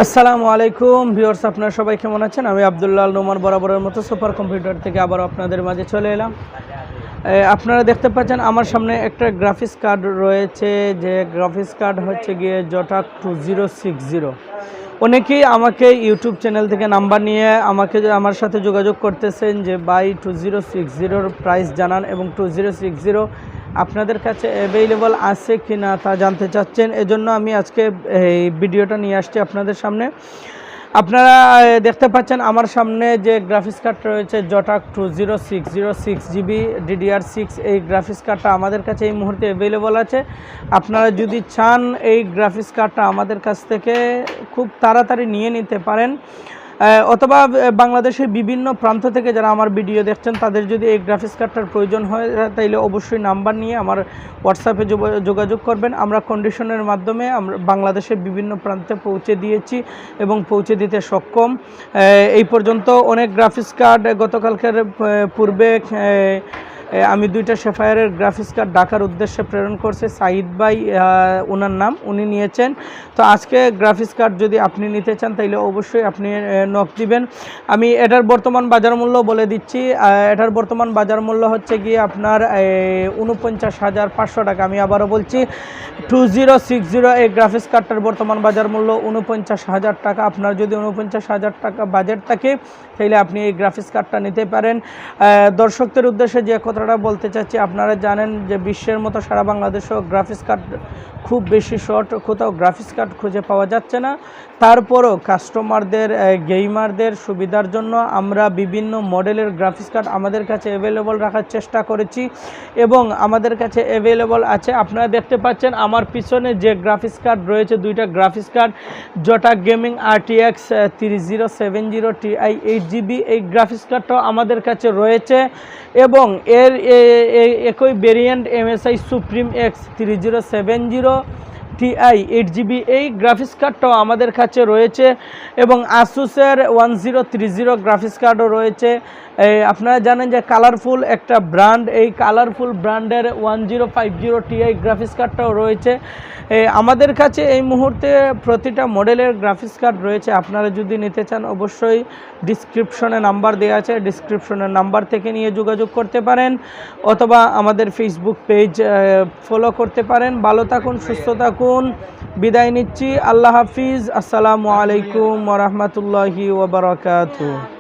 আসসালামু আলাইকুম ভিউয়ার্স, আপনারা সবাই কেমন আছেন? আমি আব্দুল্লাহ নোমান বরাবরের মতো সুপার কম্পিউটার থেকে আবার আপনাদের মাঝে চলে এলাম। আপনারা দেখতে পাচ্ছেন আমার সামনে একটা গ্রাফিক্স কার্ড রয়েছে, যে গ্রাফিক্স কার্ড হচ্ছে গিয়ে Zotac 2060। অনেকেই আমাকে ইউটিউব চ্যানেল থেকে নাম্বার নিয়ে আমার সাথে যোগাযোগ করতেছেন যে ভাই 2060 প্রাইস জানান এবং 2060 আপনাদের কাছে অ্যাভেলেবল আছে কি না তা জানতে চাচ্ছেন। এজন্য আমি আজকে এই ভিডিওটা নিয়ে আসছি আপনাদের সামনে। আপনারা দেখতে পাচ্ছেন আমার সামনে যে গ্রাফিক্স কার্ড রয়েছে Zotac 2060 GB DDR6। এই গ্রাফিক্স কার্ডটা আমাদের কাছে এই মুহূর্তে অ্যাভেলেবল আছে। আপনারা যদি চান এই গ্রাফিক্স কার্ডটা আমাদের কাছ থেকে খুব তাড়াতাড়ি নিয়ে নিতে পারেন, অথবা বাংলাদেশের বিভিন্ন প্রান্ত থেকে যারা আমার ভিডিও দেখছেন তাদের যদি এই গ্রাফিক্স কার্ডটার প্রয়োজন হয় তাইলে অবশ্যই নাম্বার নিয়ে আমার হোয়াটসঅ্যাপে যোগাযোগ করবেন। আমরা কন্ডিশনের মাধ্যমে আমরা বাংলাদেশের বিভিন্ন প্রান্তে পৌঁছে দিয়েছি এবং পৌঁছে দিতে সক্ষম। এই পর্যন্ত অনেক গ্রাফিক্স কার্ড গতকালকের পূর্বে আমি দুইটা শেফায়ারের গ্রাফিক্স কার্ড ঢাকার উদ্দেশ্যে প্রেরণ করছে। সাইদ ভাই ওনার নাম, উনি নিয়েছেন। তো আজকে গ্রাফিক্স কার্ড যদি আপনি নিতে চান তাইলে অবশ্যই আপনি নক দিবেন। আমি এটার বর্তমান বাজার মূল্য বলে দিচ্ছি। এটার বর্তমান বাজার মূল্য হচ্ছে গিয়ে আপনার 49,500 টাকা। আমি আবারও বলছি 2060 এই গ্রাফিক্স কার্ডটার বর্তমান বাজার মূল্য 49,000 টাকা। আপনার যদি 49,000 টাকা বাজেট থাকে তাহলে আপনি এই গ্রাফিক্স কার্ডটা নিতে পারেন। দর্শকদের উদ্দেশ্যে যে কথাটা বলতে চাচ্ছি, আপনারা জানেন যে বিশ্বের মতো সারা বাংলাদেশেও গ্রাফিক্স কার্ড খুব বেশি শর্ট, কোথাও গ্রাফিক্স কার্ড খুঁজে পাওয়া যাচ্ছে না। তারপরও কাস্টমারদের গেমারদের সুবিধার জন্য আমরা বিভিন্ন মডেলের গ্রাফিক্স কার্ড আমাদের কাছে অ্যাভেলেবল রাখার চেষ্টা করেছি এবং আমাদের কাছে অ্যাভেলেবল আছে। আপনারা দেখতে পাচ্ছেন আমার পিছনে যে গ্রাফিক্স কার্ড রয়েছে, দুইটা graphics card Zotac Gaming RTX 3070 Ti 8GB। এই গ্রাফিক্স কার্ডটাও আমাদের কাছে রয়েছে এবং এর একই variant Msi Supprim X 3070 Ti 8GB এই গ্রাফিক্স কার্ডটাও আমাদের কাছে রয়েছে এবং আসুসের 1030 গ্রাফিক্স কার্ডও রয়েছে। আপনারা জানেন যে কালারফুল একটা ব্র্যান্ড, এই কালারফুল ব্র্যান্ডের 1050 Ti গ্রাফিক্স কার্ডটাও রয়েছে আমাদের কাছে। এই মুহূর্তে প্রতিটা মডেলের গ্রাফিক্স কার্ড রয়েছে। আপনারা যদি নিতে চান অবশ্যই ডিসক্রিপশনে নাম্বার দেওয়া আছে, ডিসক্রিপশনের নাম্বার থেকে নিয়ে যোগাযোগ করতে পারেন অথবা আমাদের ফেসবুক পেজ ফলো করতে পারেন। ভালো থাকুন, সুস্থ থাকুন, বিদায় নিচ্ছি। আল্লাহ হাফিজ। আসসালামু আলাইকুম ওয়া রাহমাতুল্লাহি ওয়া বারাকাতুহু।